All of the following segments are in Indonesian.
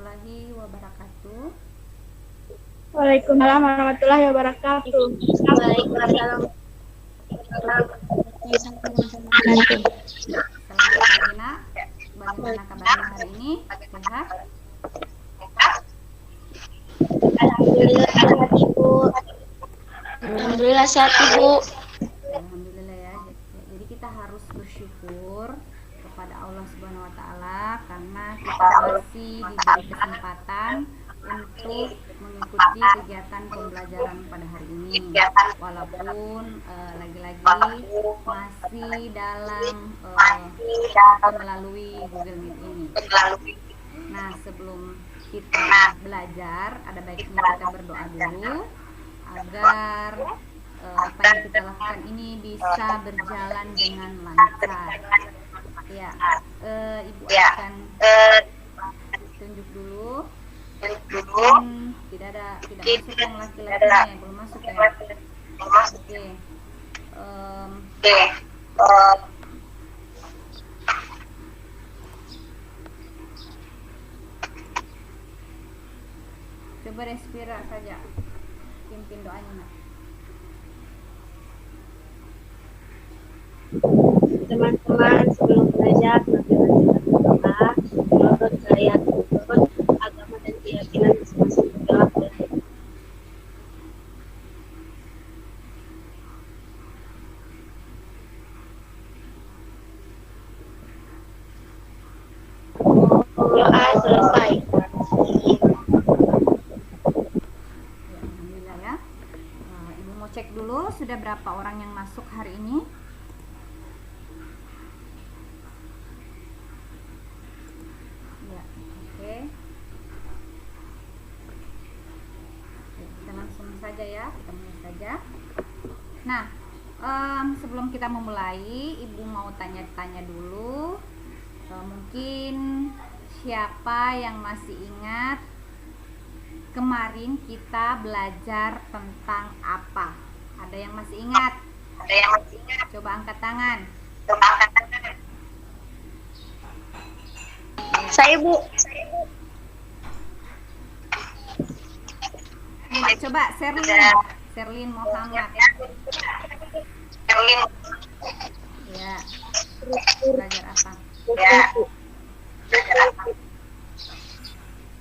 warahmatullahi wabarakatuh. Waalaikumsalam warahmatullahi wabarakatuh. Waalaikumsalam. Selamat pagi nak. Bagaimana kabarnya hari ini? Sehat? Alhamdulillah sehat Ibu. Alhamdulillah sehat Ibu. Alhamdulillah ya. Jadi kita harus bersyukur kepada Allah Subhanahu wa taala karena kita masih diberi kesempatan untuk mengikuti kegiatan pembelajaran pada hari ini. Walaupun lagi-lagi masih dalam melalui Google Meet ini. Nah, sebelum kita belajar, ada baiknya kita berdoa dulu agar apa yang kita lakukan ini bisa berjalan dengan lancar. Ya, Ibu akan tunjuk dulu. Tidak masuk yang laki-lakinya, belum masuk ya. Oke. Coba respira saja. Pimpin doanya nak. Teman-teman, sebelum belajar marilah kita berdoa. Menurut saya menurut agama dan keyakinan masing-masing berdoa. Doa selesai. Alhamdulillah ya. Ibu mau cek dulu sudah berapa orang yang masuk hari ini. Ya, oke. Kita langsung saja ya, kita mulai saja. Nah, sebelum kita memulai, Ibu mau tanya-tanya dulu. Mungkin siapa yang masih ingat kemarin kita belajar tentang apa? Ada yang masih ingat? Coba angkat tangan. Saya Bu. Coba Sherlyn Muhammad. Ya. Belajar apa?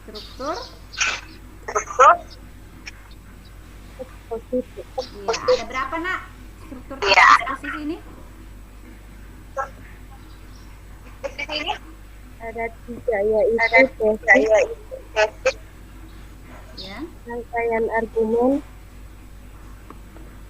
Struktur? Iya. Ada berapa nak struktur eksposisi ini? Ada 3 yaitu tesis, Ya. rangkaian argumen,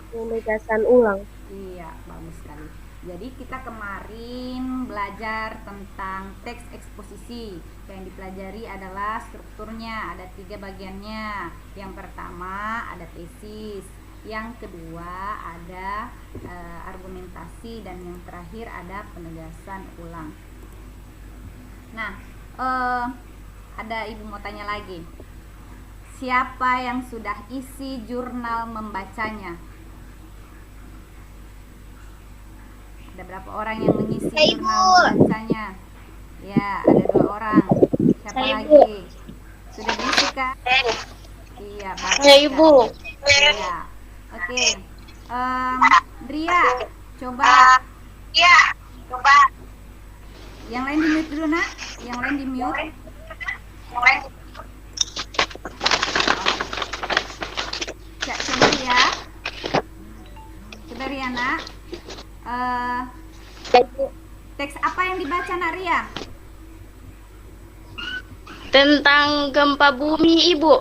penegasan ulang. Iya, bagus sekali. Jadi kita kemarin belajar tentang teks eksposisi. Yang dipelajari adalah strukturnya, ada 3 bagiannya. Yang pertama ada tesis, yang kedua ada argumentasi, dan yang terakhir ada penegasan ulang. Nah, ada ibu mau tanya lagi. Siapa yang sudah isi jurnal membacanya? Ada berapa orang yang mengisi jurnal membacanya? Ya, ada 2 orang. Siapa lagi? Sudah diisi kan? Iya, bagus. Ya Ibu. Iya. Oke. Ria, coba. Yang lain di mute dulu nak. Yang lain di mute. Coba ya. Coba Ria nak. Teks apa yang dibaca nak Ria? Tentang gempa bumi Ibu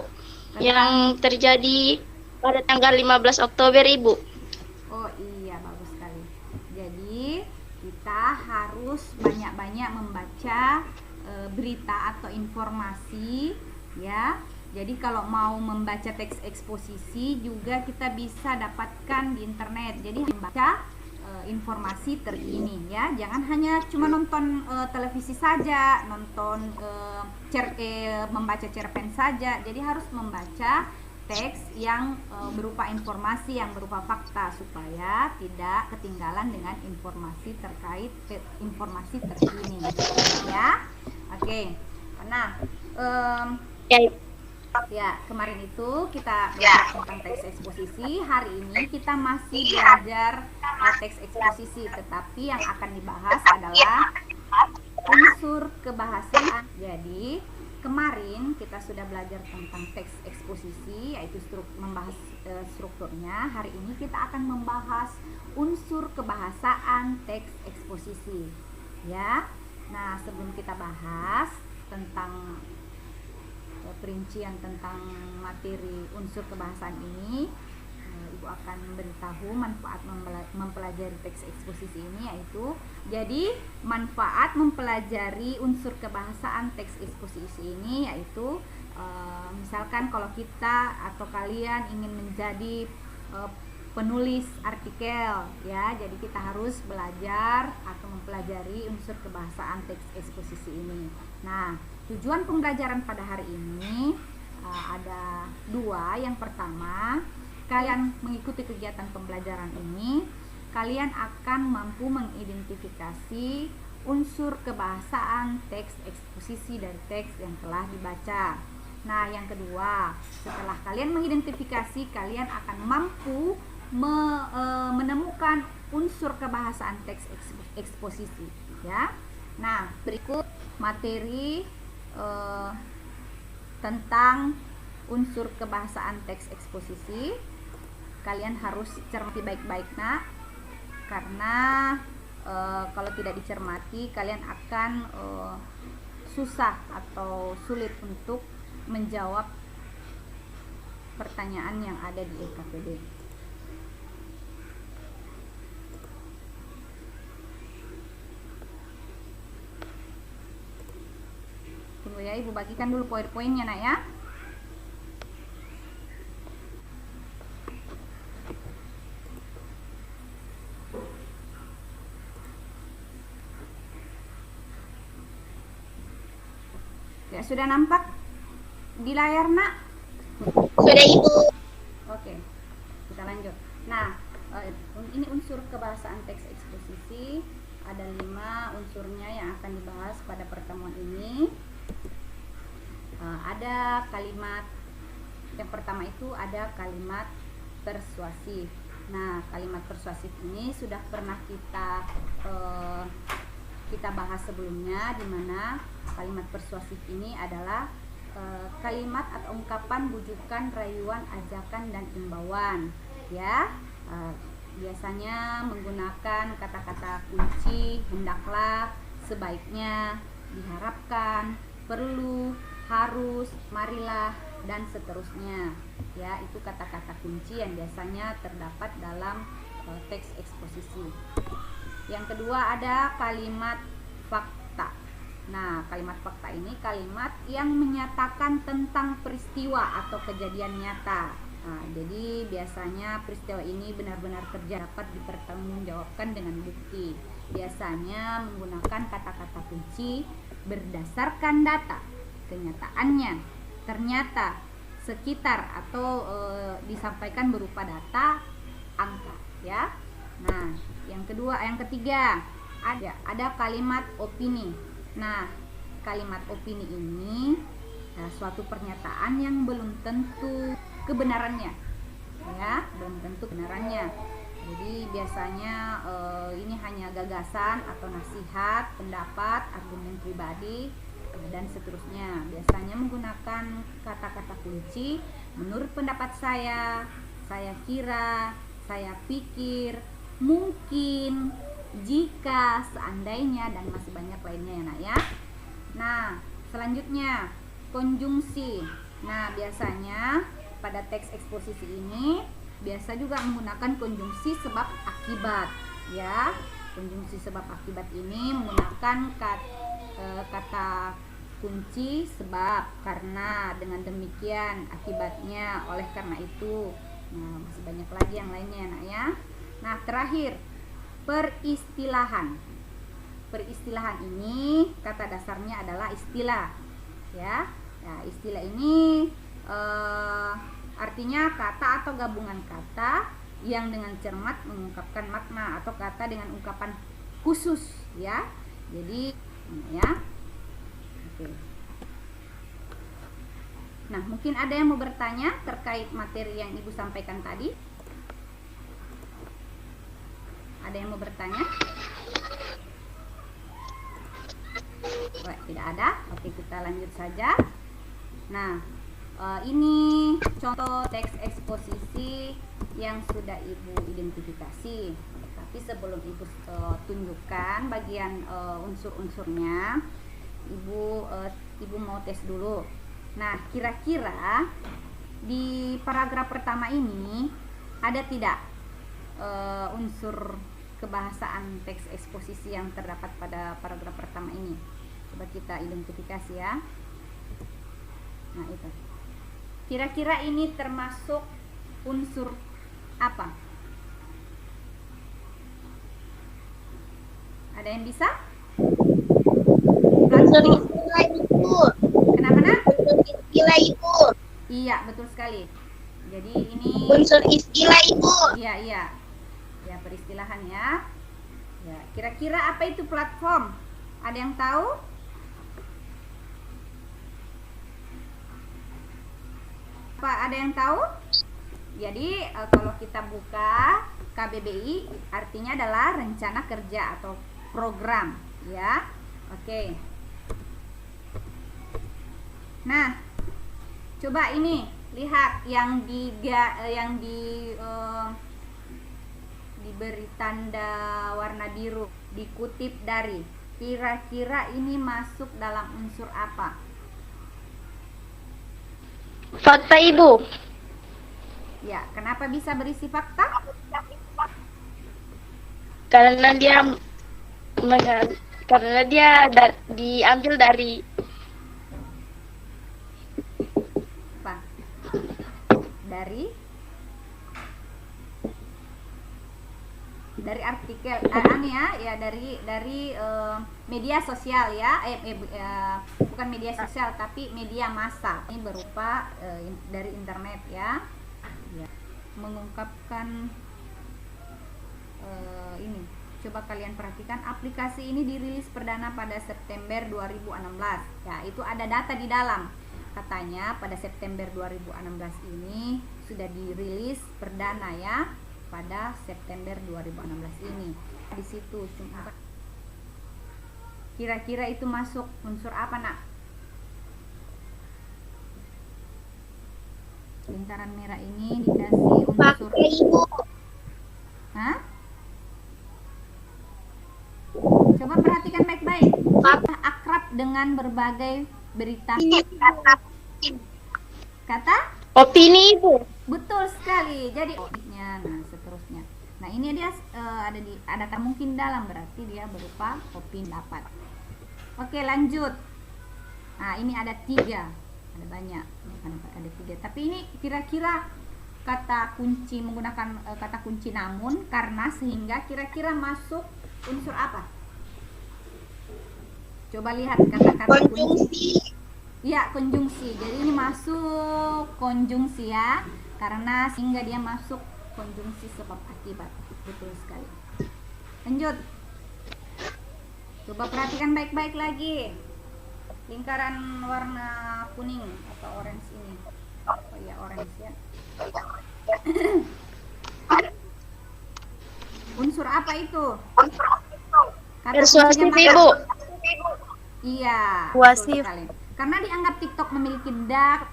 yang terjadi pada tanggal 15 Oktober Ibu. Oh iya, bagus sekali. Jadi kita harus banyak-banyak membaca berita atau informasi ya. Jadi kalau mau membaca teks eksposisi juga kita bisa dapatkan di internet. Jadi membaca informasi terkini ya. Jangan hanya cuma nonton televisi saja, nonton membaca cerpen saja. Jadi harus membaca teks yang berupa informasi, yang berupa fakta, supaya tidak ketinggalan dengan informasi terkait informasi terkini ya. Oke. Nah, Ya, kemarin itu kita belajar tentang teks eksposisi. Hari ini kita masih belajar teks eksposisi, tetapi yang akan dibahas adalah unsur kebahasaan. Jadi, kemarin kita sudah belajar tentang teks eksposisi, yaitu membahas strukturnya. Hari ini kita akan membahas unsur kebahasaan teks eksposisi. Ya. Nah, sebelum kita bahas tentang perincian tentang materi unsur kebahasaan ini, Ibu akan memberitahu manfaat mempelajari teks eksposisi ini, yaitu jadi manfaat mempelajari unsur kebahasaan teks eksposisi ini yaitu misalkan kalau kita atau kalian ingin menjadi penulis artikel, ya, jadi kita harus belajar atau mempelajari unsur kebahasaan teks eksposisi ini. Nah, tujuan pembelajaran pada hari ini ada dua. Yang pertama, kalian mengikuti kegiatan pembelajaran ini, kalian akan mampu mengidentifikasi unsur kebahasaan teks eksposisi dari teks yang telah dibaca. Nah, yang kedua, setelah kalian mengidentifikasi, kalian akan mampu menemukan unsur kebahasaan teks eksposisi, ya. Nah, berikut materi tentang unsur kebahasaan teks eksposisi. Kalian harus cermati baik-baik, nak, karena kalau tidak dicermati kalian akan susah atau sulit untuk menjawab pertanyaan yang ada di EKPD. Tunggu ya, Ibu bagikan dulu poin-poinnya, nak, ya. Ya, sudah nampak di layar, nak? Sudah, Ibu. Oke, kita lanjut. Nah, ini unsur kebahasaan teks eksposisi. Ada 5 unsurnya yang akan dibahas pada pertemuan ini. Ada kalimat yang pertama itu ada kalimat persuasif. Nah, kalimat persuasif ini sudah pernah kita bahas sebelumnya, di mana kalimat persuasif ini adalah kalimat atau ungkapan bujukan, rayuan, ajakan, dan imbauan, ya. Biasanya menggunakan kata-kata kunci, hendaklah, sebaiknya, diharapkan, perlu, harus, marilah, dan seterusnya, ya. Itu kata-kata kunci yang biasanya terdapat dalam teks eksposisi. Yang kedua ada kalimat fakta. Nah, kalimat fakta ini kalimat yang menyatakan tentang peristiwa atau kejadian nyata. Nah, jadi biasanya peristiwa ini benar-benar terjadi, dapat dipertanggungjawabkan dengan bukti. Biasanya menggunakan kata-kata kunci berdasarkan data. Kenyataannya, ternyata, sekitar, atau disampaikan berupa data, angka, ya. Nah, yang ketiga ada kalimat opini. Nah, kalimat opini ini suatu pernyataan yang belum tentu kebenarannya, ya, belum tentu kebenarannya. Jadi biasanya ini hanya gagasan atau nasihat, pendapat, argumen pribadi, dan seterusnya. Biasanya menggunakan kata-kata kunci menurut pendapat saya kira, saya pikir, mungkin, jika, seandainya, dan masih banyak lainnya, ya, nak, ya. Nah, selanjutnya konjungsi. Nah, biasanya pada teks eksposisi ini biasa juga menggunakan konjungsi sebab akibat, ya. Konjungsi sebab akibat ini menggunakan kata kunci sebab, karena, dengan demikian, akibatnya, oleh karena itu. Nah, masih banyak lagi yang lainnya, nak, ya. Nah, terakhir peristilahan. Peristilahan ini kata dasarnya adalah istilah, ya. Nah, istilah ini artinya kata atau gabungan kata yang dengan cermat mengungkapkan makna, atau kata dengan ungkapan khusus, ya. Jadi, ya. Oke. Nah, mungkin ada yang mau bertanya terkait materi yang Ibu sampaikan tadi? Ada yang mau bertanya? Wah, tidak ada. Oke, kita lanjut saja. Nah, ini contoh teks eksposisi yang sudah Ibu identifikasi. Tapi sebelum Ibu tunjukkan bagian unsur-unsurnya, Ibu mau tes dulu. Nah, kira-kira di paragraf pertama ini ada tidak unsur kebahasaan teks eksposisi yang terdapat pada paragraf pertama ini? Coba kita identifikasi ya. Nah, itu. Kira-kira ini termasuk unsur apa? Ada yang bisa? Unsur istilah Ibu. Kenapa nak? Unsur istilah Ibu. Iya, betul sekali. Jadi ini Unsur istilah Ibu. iya. Ya, peristilahan ya. Ya, kira-kira apa itu platform? Ada yang tahu? Apa ada yang tahu? Jadi kalau kita buka KBBI artinya adalah rencana kerja atau program, ya. Oke. Nah, coba ini lihat yang diberi tanda warna biru, dikutip dari, kira-kira ini masuk dalam unsur apa? Fakta Ibu. Ya, kenapa bisa berisi fakta? Karena dia diambil dari Apa? Dari artikel dari media sosial ya, bukan media sosial tapi media massa. Ini berupa dari internet ya. Mengungkapkan ini. Coba kalian perhatikan, aplikasi ini dirilis perdana pada September 2016. Ya, itu ada data di dalam. Katanya pada September 2016 ini sudah dirilis perdana ya, pada September 2016 ini. Di situ cuma kira-kira itu masuk unsur apa, Nak? Lingkaran merah ini dikasih unsur fakta Ibu. Hah? Coba perhatikan baik-baik. Akrab dengan berbagai berita. Kata? Opini Ibu. Betul sekali. Jadi nah seterusnya. Nah, ini dia ada mungkin dalam, berarti dia berupa opini dapat. Oke, lanjut. Nah, ini ada 3. Ada banyak. Ada 3. Tapi ini kira-kira kata kunci, menggunakan kata kunci namun, karena, sehingga, kira-kira masuk unsur apa? Coba lihat kata-kata kunci. Ya, konjungsi. Jadi ini masuk konjungsi ya, karena sehingga dia masuk konjungsi sebab akibat. Betul sekali. Lanjut. Coba perhatikan baik-baik lagi. Lingkaran warna kuning atau orange ini. Oh iya, orange ya. Unsur apa itu? Kata Persuasif kuncinya Ibu. Iya, Persuasif. betul sekali. Karena dianggap TikTok memiliki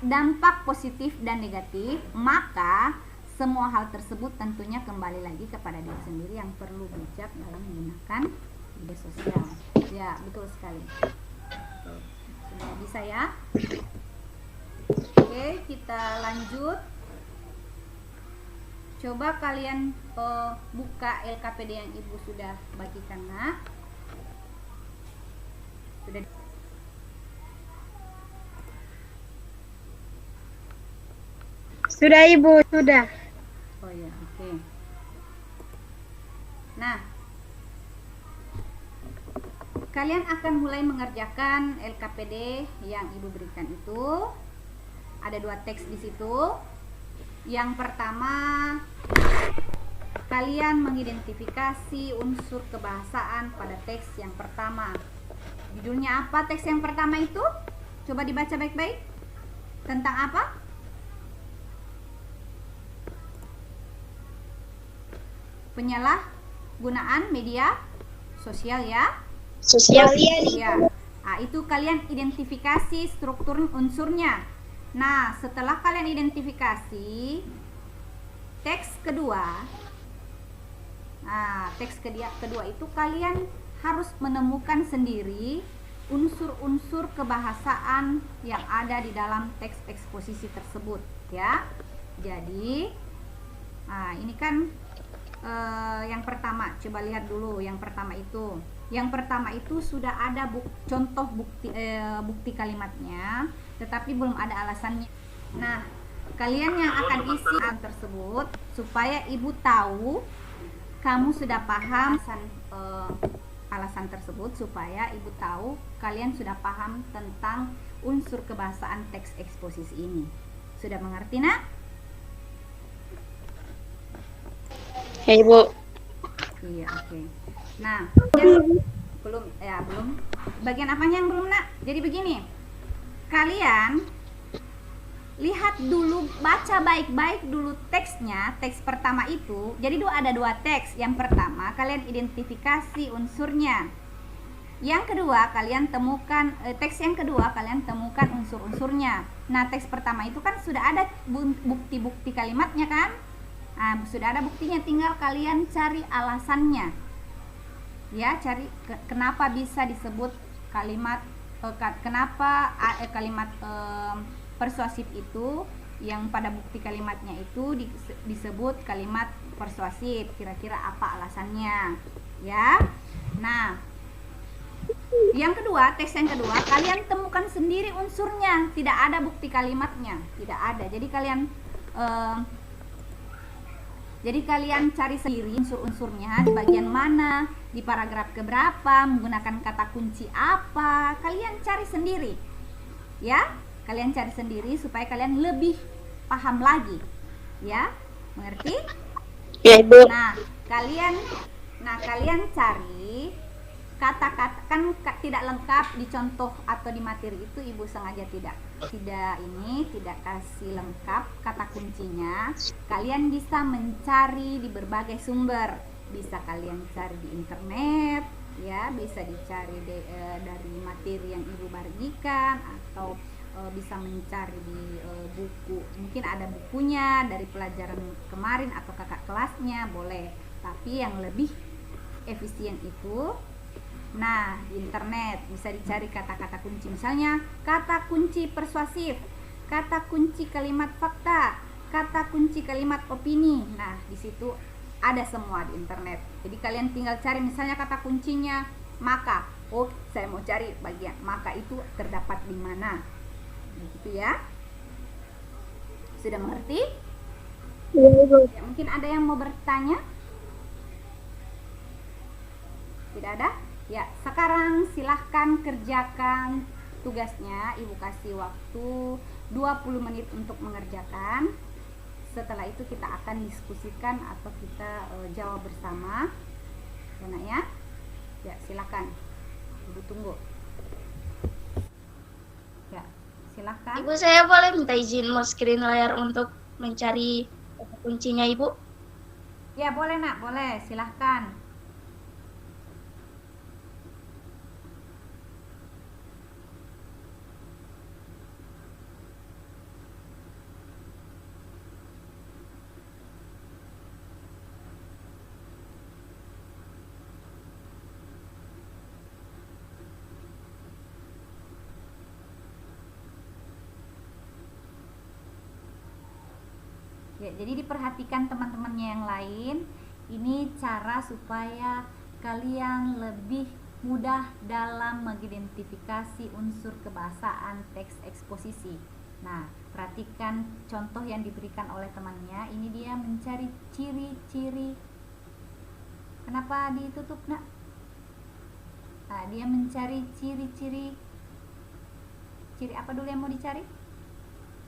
dampak positif dan negatif, maka semua hal tersebut tentunya kembali lagi kepada diri sendiri yang perlu bijak dalam menggunakan media sosial. Ya, betul sekali. Oke, sudah bisa ya? Oke, kita lanjut. Coba kalian buka LKPD yang Ibu sudah bagikan, Nak. Sudah Ibu, sudah. Oh ya, oke. Nah, kalian akan mulai mengerjakan LKPD yang Ibu berikan itu. Ada 2 teks di situ. Yang pertama, kalian mengidentifikasi unsur kebahasaan pada teks yang pertama. Judulnya apa teks yang pertama itu? Coba dibaca baik-baik. Tentang apa? Penyalahgunaan media sosial ya. Sosial. Ya. Nah, itu kalian identifikasi struktur unsurnya. Nah, setelah kalian identifikasi teks kedua. Nah, teks kedua itu kalian harus menemukan sendiri unsur-unsur kebahasaan yang ada di dalam teks eksposisi tersebut ya. Jadi, nah ini kan yang pertama, coba lihat dulu yang pertama itu. Yang pertama itu sudah ada contoh bukti kalimatnya, tetapi belum ada alasannya. Nah, kalian yang akan isi tersebut supaya ibu tahu kamu sudah paham alasan tersebut, supaya ibu tahu kalian sudah paham tentang unsur kebahasaan teks eksposisi ini. Sudah mengerti, nak? Ya, Ibu. Iya, oke. Nah, belum. Bagian apanya yang belum, nak? Jadi begini, kalian lihat dulu, baca baik-baik dulu teksnya. Teks pertama itu, jadi ada dua teks. Yang pertama, kalian identifikasi unsurnya. Yang kedua, kalian temukan teks yang kedua, kalian temukan unsur-unsurnya. Nah, teks pertama itu kan sudah ada bukti-bukti kalimatnya kan? Nah, sudah ada buktinya, tinggal kalian cari alasannya. Ya, cari kenapa bisa disebut kalimat kenapa kalimat persuasif itu yang pada bukti kalimatnya itu disebut kalimat persuasif, kira-kira apa alasannya ya. Nah, yang kedua, teks yang kedua, kalian temukan sendiri unsurnya, tidak ada bukti kalimatnya, tidak ada. Jadi kalian cari sendiri unsur-unsurnya di bagian mana, di paragraf keberapa, menggunakan kata kunci apa, kalian cari sendiri ya. Kalian cari sendiri supaya kalian lebih paham lagi ya. Mengerti? Ya, Ibu. Nah, kalian cari kata-kata, kan tidak lengkap di contoh atau di materi itu, ibu sengaja tidak kasih lengkap kata kuncinya. Kalian bisa mencari di berbagai sumber, bisa kalian cari di internet ya, bisa dicari dari materi yang ibu bagikan, atau bisa mencari di buku, mungkin ada bukunya dari pelajaran kemarin atau kakak kelasnya, boleh. Tapi yang lebih efisien itu, nah, di internet bisa dicari kata-kata kunci, misalnya kata kunci persuasif, kata kunci kalimat fakta, kata kunci kalimat opini. Nah, di situ ada semua di internet. Jadi kalian tinggal cari, misalnya kata kuncinya maka. Oh, saya mau cari bagian maka itu terdapat di mana. Begitu ya. Sudah mengerti? Ya, mungkin ada yang mau bertanya? Tidak ada? Ya, sekarang silahkan kerjakan tugasnya. Ibu kasih waktu 20 menit untuk mengerjakan. Setelah itu kita akan diskusikan atau kita jawab bersama. Ya, ya, silahkan. Ibu tunggu. Ya, silahkan. Ibu, saya boleh minta izin mau screen layar untuk mencari kuncinya, Ibu? Ya, boleh, nak, boleh. Silahkan. Ya, jadi diperhatikan teman-temannya yang lain. Ini cara supaya kalian lebih mudah dalam mengidentifikasi unsur kebahasaan teks eksposisi. Nah, perhatikan contoh yang diberikan oleh temannya. Ini dia mencari ciri-ciri. Kenapa ditutup, nak? Nah, dia mencari ciri-ciri. Ciri apa dulu yang mau dicari?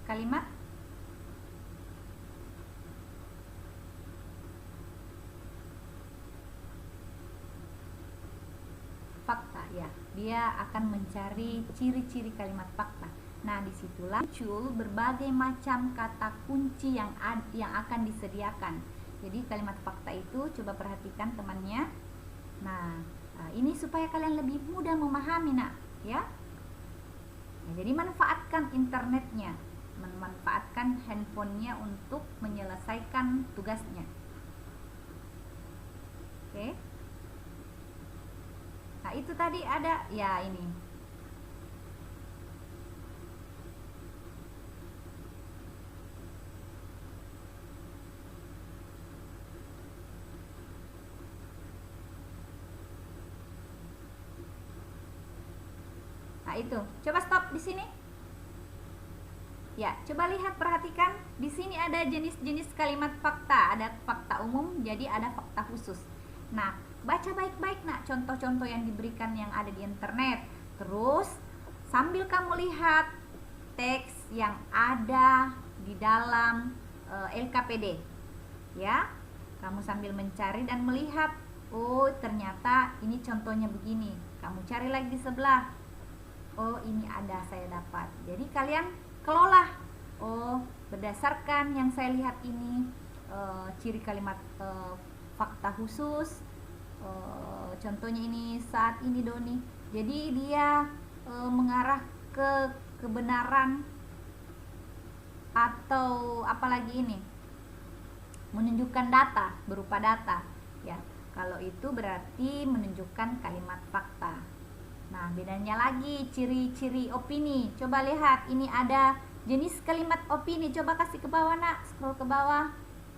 Kalimat fakta ya, dia akan mencari ciri-ciri kalimat fakta. Nah, disitulah muncul berbagai macam kata kunci yang akan disediakan. Jadi kalimat fakta itu coba perhatikan temannya. Nah, ini supaya kalian lebih mudah memahami, nak, ya. Nah, jadi manfaatkan internetnya, memanfaatkan handphonenya untuk menyelesaikan tugasnya. Oke. Nah, itu tadi ada ya ini. Nah, itu. Coba stop di sini. Ya, coba lihat, perhatikan. Di sini ada jenis-jenis kalimat fakta. Ada fakta umum, jadi ada fakta khusus. Nah, baca baik-baik, nak, contoh-contoh yang diberikan yang ada di internet. Terus, sambil kamu lihat teks yang ada di dalam LKPD. Ya, kamu sambil mencari dan melihat, oh ternyata ini contohnya begini. Kamu cari lagi di sebelah. Oh, ini ada, saya dapat. Jadi kalian kelola. Oh, berdasarkan yang saya lihat ini ciri kalimat fakta khusus. Contohnya ini, saat ini Doni. Jadi dia mengarah ke kebenaran atau apalagi ini, menunjukkan data, berupa data. Ya, kalau itu berarti menunjukkan kalimat fakta. Nah, bedanya lagi ciri-ciri opini. Coba lihat, ini ada jenis kalimat opini. Coba kasih ke bawah, nak, scroll ke bawah.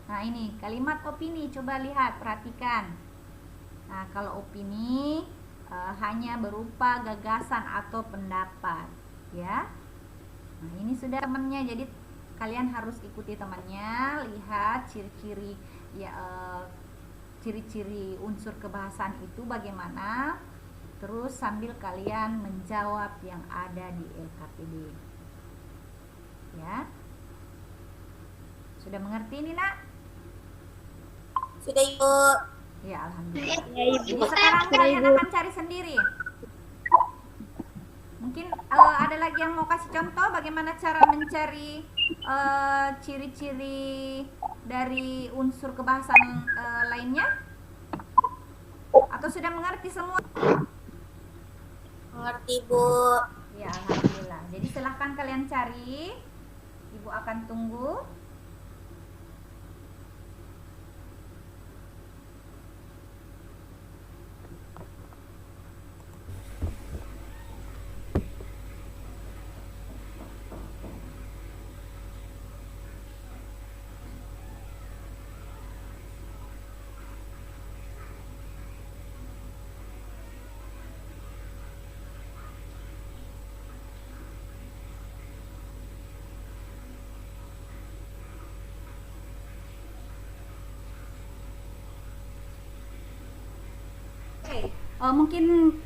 Nah, ini kalimat opini. Coba lihat, perhatikan. Nah, kalau opini hanya berupa gagasan atau pendapat, ya. Nah, ini sudah temannya. Jadi kalian harus ikuti temannya, lihat ciri-ciri ya, ciri-ciri unsur kebahasaan itu bagaimana. Terus sambil kalian menjawab yang ada di LKPD. Ya. Sudah mengerti ini, nak? Sudah, Ibu. Ya, alhamdulillah. Ya, Ibu. Jadi sekarang kalian akan cari sendiri. Mungkin ada lagi yang mau kasih contoh bagaimana cara mencari ciri-ciri dari unsur kebahasaan lainnya? Atau sudah mengerti semua? Mengerti, Bu. Ya, alhamdulillah. Jadi silahkan kalian cari. Ibu akan tunggu. Mungkin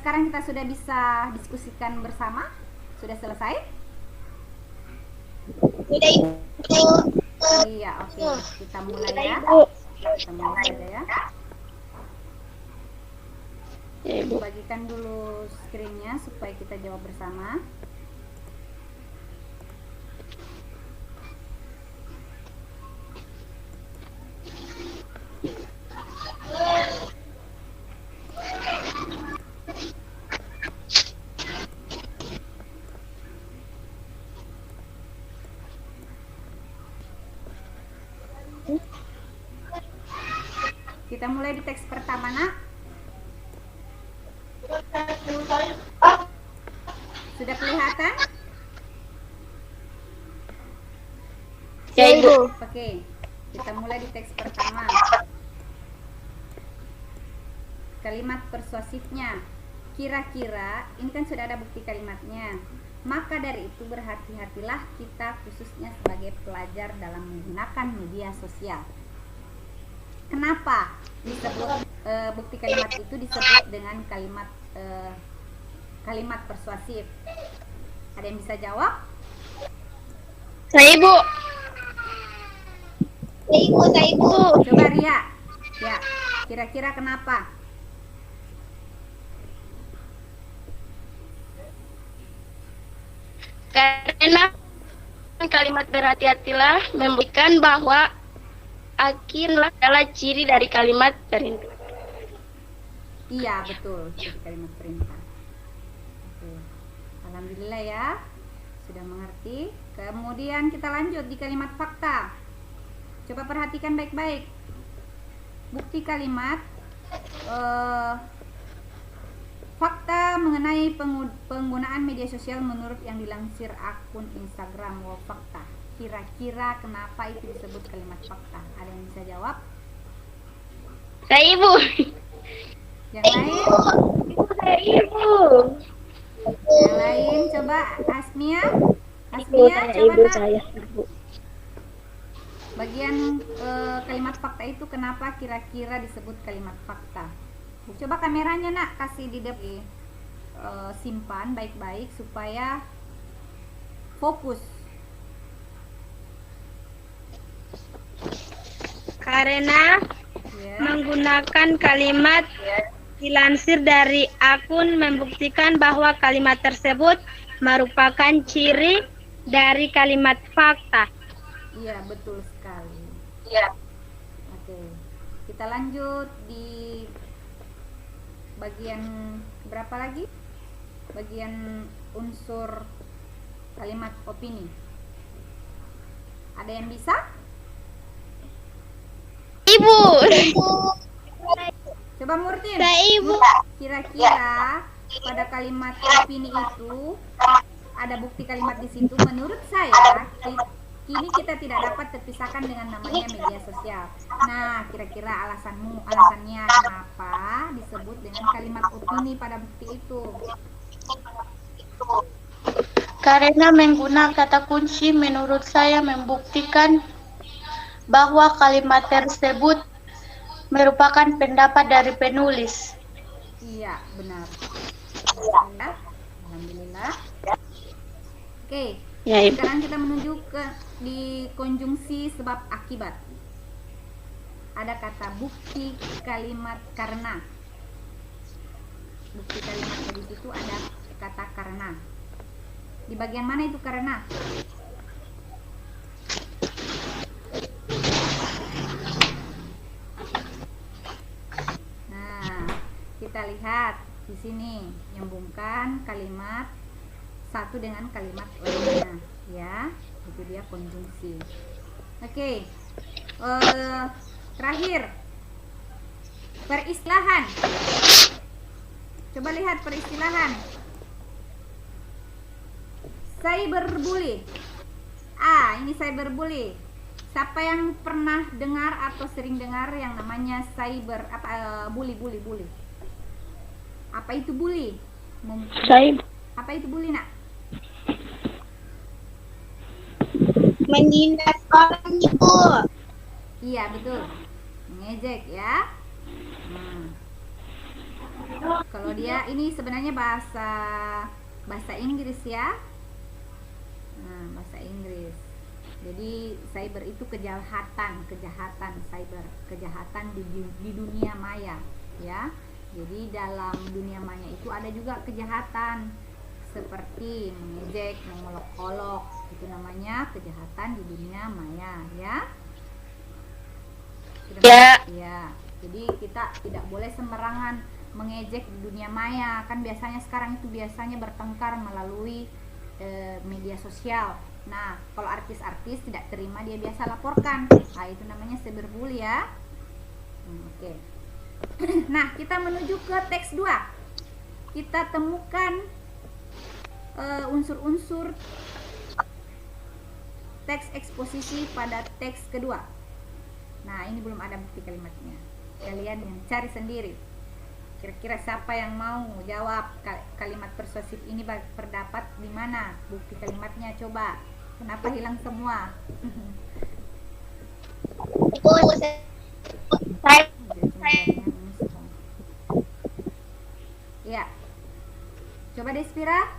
sekarang kita sudah bisa diskusikan bersama. Sudah selesai? Sudah, Ibu. Iya, oke. Kita mulai ya. Kita mulai saja ya. Ya, Ibu. Bagikan dulu screen-nya supaya kita jawab bersama. Kita mulai di teks pertama, nak. Sudah kelihatan? Ya, Ibu. Oke, kita mulai di teks pertama. Kalimat persuasifnya. Kira-kira, ini kan sudah ada bukti kalimatnya. Maka dari itu berhati-hatilah kita khususnya sebagai pelajar dalam menggunakan media sosial. Kenapa disebut bukti kalimat itu disebut dengan kalimat kalimat persuasif? Ada yang bisa jawab? Saya, Ibu. Saya, Ibu. Coba Ria. Ya, kira-kira kenapa? Karena kalimat berhati-hatilah membuktikan bahwa akhirlah adalah ciri dari kalimat perintah. Iya, betul. Jadi kalimat perintah. Oke. Alhamdulillah ya. Sudah mengerti. Kemudian kita lanjut di kalimat fakta. Coba perhatikan baik-baik. Bukti kalimat fakta mengenai penggunaan media sosial menurut yang dilansir akun Instagram Wow Fakta. Kira-kira kenapa itu disebut kalimat fakta? Ada yang bisa jawab? Saya Ibu. Yang lain? Saya Ibu. Yang lain coba Asmia. Asmia coba nak. Ibu. Bagian kalimat fakta itu kenapa kira-kira disebut kalimat fakta? Coba kameranya nak kasih di depan, simpan baik-baik supaya fokus. Karena Ya. menggunakan kalimat dilansir dari akun membuktikan bahwa kalimat tersebut merupakan ciri dari kalimat fakta. Iya, betul sekali. Ya. Oke. Kita lanjut di bagian berapa lagi? Bagian unsur kalimat opini. Ada yang bisa? Ibu. Coba Murtin. Saya Ibu. Kira-kira pada kalimat opini itu ada bukti kalimat di situ. Menurut saya kini kita tidak dapat terpisahkan dengan namanya media sosial. Nah, kira-kira alasannya kenapa disebut dengan kalimat opini pada bukti itu? Karena menggunakan kata kunci menurut saya membuktikan bahwa kalimat tersebut merupakan pendapat dari penulis. Iya, benar. Ya, alhamdulillah. Oke, Ya, Ibu. sekarang kita menuju ke di konjungsi sebab akibat. Ada kata bukti kalimat karena. Bukti kalimatnya di situ ada kata karena. Di bagian mana itu karena? Nah, kita lihat di sini nyambungkan kalimat satu dengan kalimat lainnya, ya. Itu dia konjungsi. Oke. Terakhir, peristilahan. Coba lihat peristilahan. Cyberbully. Ini cyberbully. Siapa yang pernah dengar atau sering dengar yang namanya bully? Apa itu bully? Saya Apa itu bully, nak? Menghina orang, Ibu. Iya, betul. Mengejek ya. Kalau dia ini sebenarnya bahasa Inggris ya. Bahasa Inggris. Jadi cyber itu kejahatan cyber, kejahatan di dunia maya, ya. Jadi dalam dunia maya itu ada juga kejahatan seperti mengejek, mengolok-olok, itu namanya kejahatan di dunia maya, ya. Sudah Ya. Ya. Jadi kita tidak boleh sembarangan mengejek di dunia maya. Kan biasanya sekarang itu biasanya bertengkar melalui media sosial. Nah, kalau artis-artis tidak terima dia biasa laporkan. Nah, itu namanya cyberbully ya. Oke. Nah, kita menuju ke teks 2. Kita temukan unsur-unsur teks eksposisi pada teks kedua. Nah, ini belum ada bukti kalimatnya. Kalian yang cari sendiri. Kira-kira siapa yang mau jawab kalimat persuasif ini terdapat di mana bukti kalimatnya? Coba. Kenapa hilang semua? Ya. Coba Despira.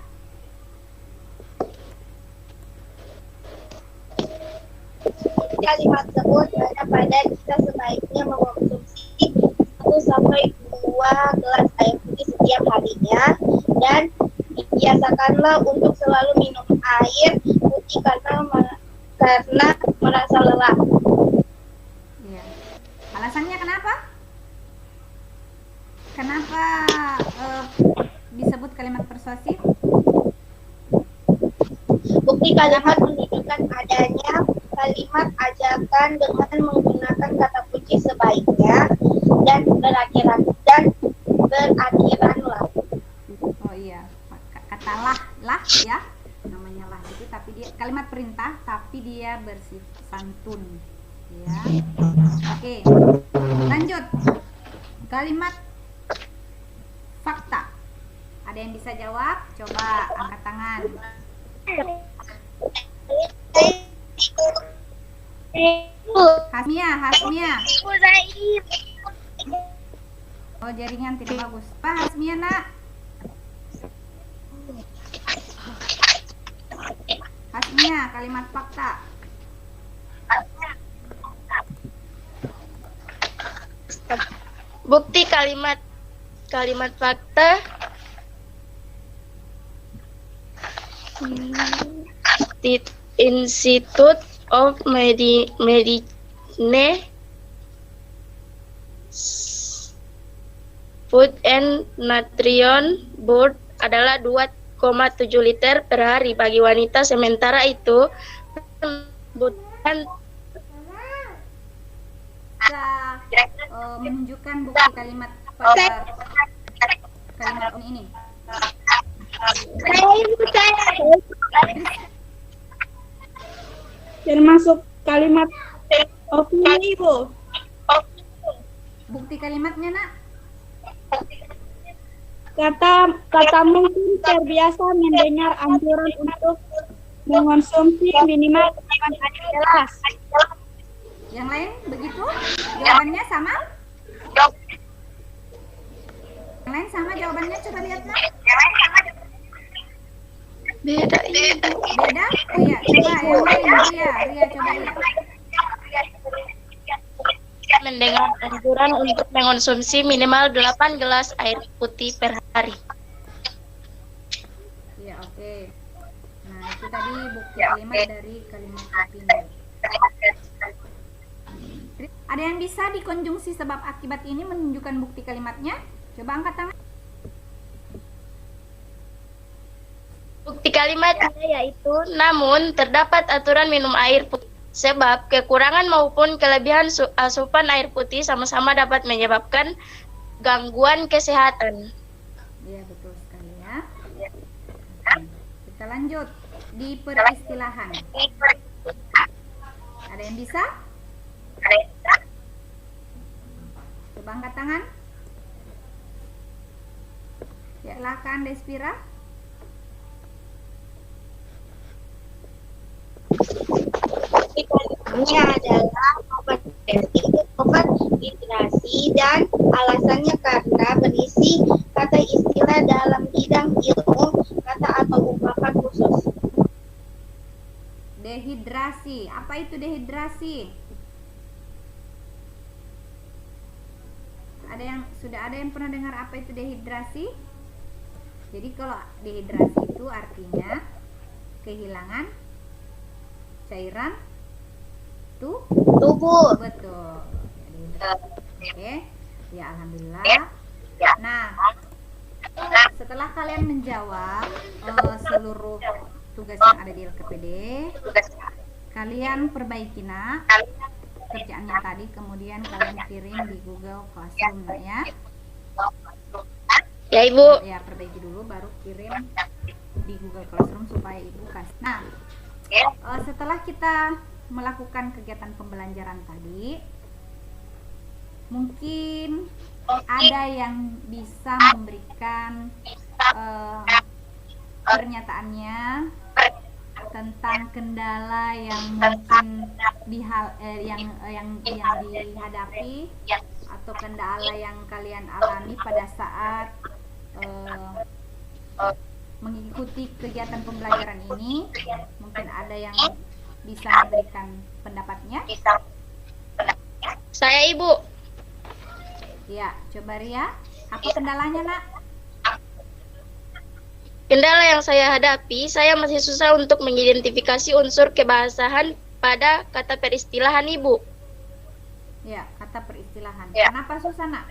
Kalimat tersebut berada pada kita sebaiknya mengkonsumsi 1 sampai 2 gelas air putih setiap harinya, dan Biasakanlah untuk selalu minum air putih karena merasa lelah. Iya. Alasannya kenapa? Kenapa disebut kalimat persuasif? Bukti kalimat menunjukkan adanya kalimat ajakan dengan menggunakan kata kunci sebaiknya dan berakhiran lah. Oh iya, kata lah ya, namanya lah itu, tapi dia kalimat perintah tapi dia bersifat santun, ya. Oke, lanjut. Kalimat fakta. Ada yang bisa jawab? Coba angkat tangan. Hasmia. Oh, jaringan tidak bagus. Pak Hasmia, nak. Hasmia, kalimat fakta. Bukti kalimat fakta Institute of Medicine Food and Nutrition Board adalah 2,7 liter per hari bagi wanita, sementara itu bukan Bisa menunjukkan bukti kalimat pada kalimat ini. Termasuk kalimat opini, Ibu. Bukti kalimatnya, nak. Kata mungkin terbiasa mendengar anjuran untuk mengonsumsi minimal 8 air gelas. Yang lain begitu? Jawabannya sama? Yang lain sama jawabannya, coba lihat, nak. beda. Beda? Oh iya, coba yang lain. Ria coba lihat. Mendengar anjuran untuk mengonsumsi minimal 8 gelas air putih per hari. Iya, oke. Nah, itu tadi bukti kalimat dari kalimat opini. Ada yang bisa dikonjungsi sebab akibat ini menunjukkan bukti kalimatnya? Coba angkat tangan. Bukti kalimatnya yaitu, namun terdapat aturan minum air putih sebab kekurangan maupun kelebihan asupan air putih sama-sama dapat menyebabkan gangguan kesehatan. Iya, betul sekali ya. Kita lanjut di peristilahan. Ada yang bisa? Coba angkat tangan. Ya, silakan Despira. Ini adalah obat hidrasi dan alasannya karena berisi kata istilah dalam bidang ilmu, kata atau ungkapan khusus. Dehidrasi. Apa itu dehidrasi? Sudah ada yang pernah dengar apa itu dehidrasi? Jadi kalau dehidrasi itu artinya kehilangan cairan tubuh. Betul. Oke. Ya, alhamdulillah. Nah, setelah kalian menjawab seluruh tugas yang ada di LKPD, kalian perbaiki, nak, kerjaannya tadi, kemudian kalian kirim di Google Classroom, nak, ya. Ya, Ibu. Ya, perbaiki dulu baru kirim di Google Classroom supaya Ibu kasih. Nah, setelah kita melakukan kegiatan pembelajaran tadi, mungkin ada yang bisa memberikan pernyataannya tentang kendala yang mungkin yang dihadapi atau kendala yang kalian alami pada saat mengikuti kegiatan pembelajaran ini. Mungkin ada yang bisa memberikan pendapatnya. Saya, Ibu. Ya, coba Ria. Apa kendalanya, nak? Kendala yang saya hadapi, saya masih susah untuk mengidentifikasi unsur kebahasaan pada kata peristilahan, Ibu. Ya, kata peristilahan. Ya. Kenapa susah, Nak?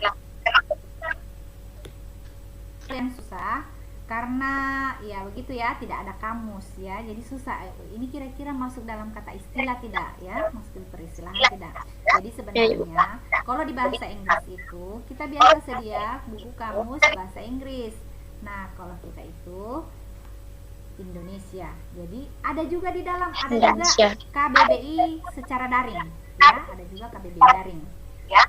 Yang susah karena ya begitu ya, tidak ada kamus ya, jadi susah. Ini kira-kira masuk dalam kata istilah tidak ya, masuk di peristilahan tidak. Jadi sebenarnya kalau di bahasa Inggris itu kita biasa sedia buku kamus bahasa Inggris. Nah kalau kita itu Indonesia, jadi ada juga di dalam, ada juga Indonesia. KBBI secara daring ya, ada juga KBBI daring ya,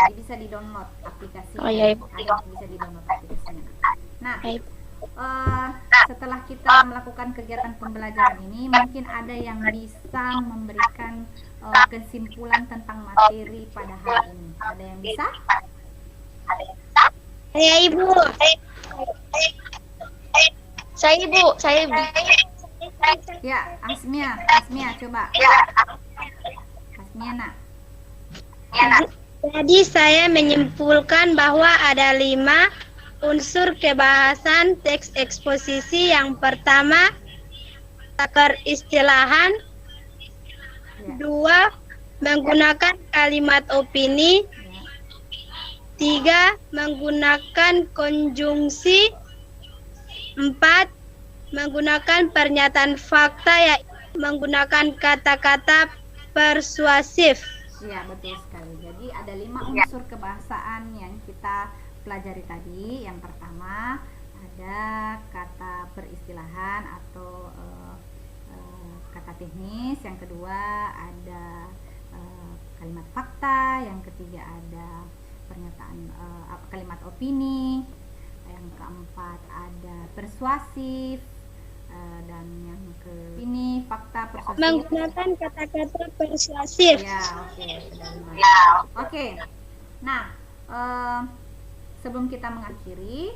jadi bisa di-download aplikasinya. Oh, iya, Ibu. Ada bisa di-download aplikasinya. Nah, Baik. setelah kita melakukan kegiatan pembelajaran ini, mungkin ada yang bisa memberikan kesimpulan tentang materi pada hari ini. Ada yang bisa? Saya Ibu. Saya Ibu. Ya, Asmia coba. Asmia, Nak. Jadi saya menyimpulkan bahwa ada 5 unsur kebahasan teks eksposisi. Yang pertama, peristilahan. Ya. 2, menggunakan kalimat opini. 3, menggunakan konjungsi. 4, menggunakan pernyataan fakta, yaitu menggunakan kata-kata persuasif. Iya, betul sekali. Jadi ada 5 unsur kebahasaan yang kita pelajari tadi. Yang pertama ada kata peristilahan atau kata teknis. Yang kedua ada kalimat fakta. Yang ketiga ada pernyataan kalimat opini. Yang keempat ada persuasif. Dan yang ini fakta persuasif. Menggunakan kata-kata persuasif. Ya, oke, sudah 5. Oke. Nah, sebelum kita mengakhiri,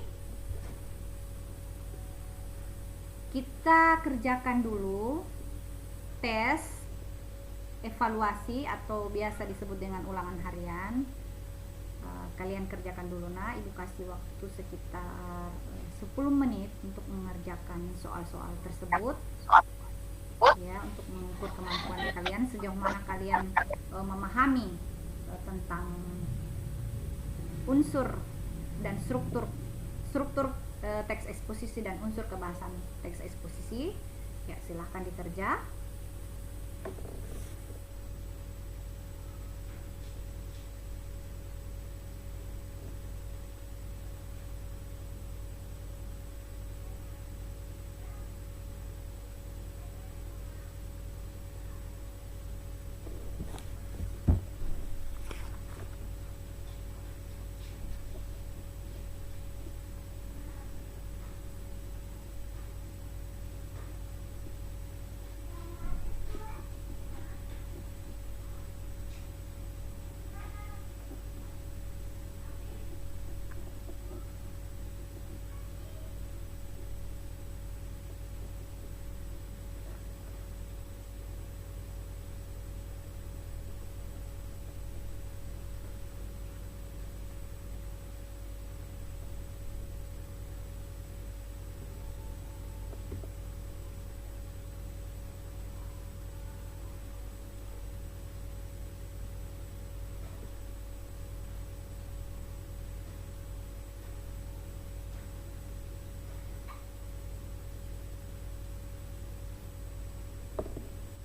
kita kerjakan dulu tes evaluasi atau biasa disebut dengan ulangan harian. Kalian kerjakan dulu. Nah, Ibu kasih waktu sekitar 10 menit untuk mengerjakan soal-soal tersebut ya, untuk mengukur kemampuan kalian sejauh mana kalian memahami tentang unsur dan struktur teks eksposisi dan unsur kebahasan teks eksposisi. Ya, silahkan dikerja.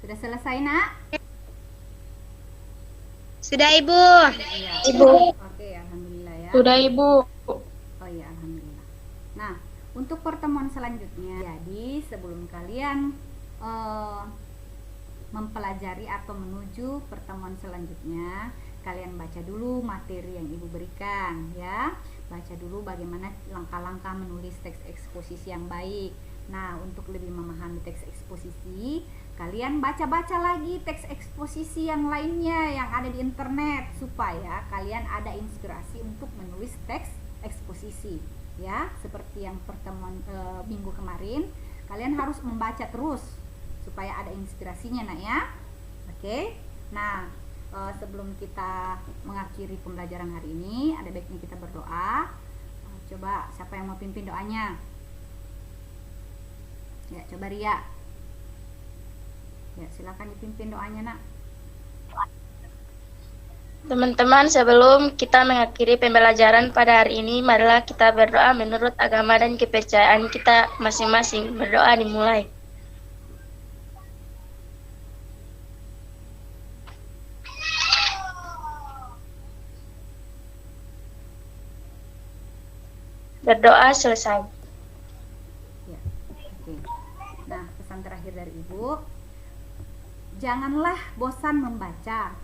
Sudah selesai, Nak? Sudah, Ibu. Iya. Ibu. Oke, alhamdulillah ya. Sudah Ibu. Oh iya, alhamdulillah. Nah, untuk pertemuan selanjutnya, jadi sebelum kalian mempelajari atau menuju pertemuan selanjutnya, kalian baca dulu materi yang Ibu berikan ya. Baca dulu bagaimana langkah-langkah menulis teks eksposisi yang baik. Nah, untuk lebih memahami teks eksposisi, kalian baca-baca lagi teks eksposisi yang lainnya yang ada di internet supaya kalian ada inspirasi untuk menulis teks eksposisi ya. Seperti yang pertemuan minggu kemarin, kalian harus membaca terus supaya ada inspirasinya, Nak ya. Oke. Nah, sebelum kita mengakhiri pembelajaran hari ini, ada baiknya kita berdoa. Coba siapa yang mau pimpin doanya? Ya, coba Ria. Ya, silakan dipimpin doanya, Nak. Teman-teman, sebelum kita mengakhiri pembelajaran pada hari ini, marilah kita berdoa menurut agama dan kepercayaan kita masing-masing. Berdoa dimulai. Berdoa selesai. Ya, oke. Nah, pesan terakhir dari Ibu, janganlah bosan membaca,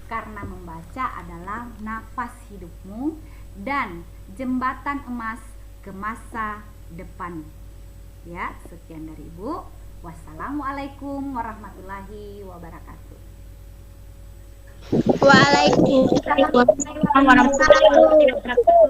karena membaca adalah nafas hidupmu dan jembatan emas ke masa depan. Ya, sekian dari Ibu. Wassalamualaikum warahmatullahi wabarakatuh. Waalaikumsalam warahmatullahi wabarakatuh.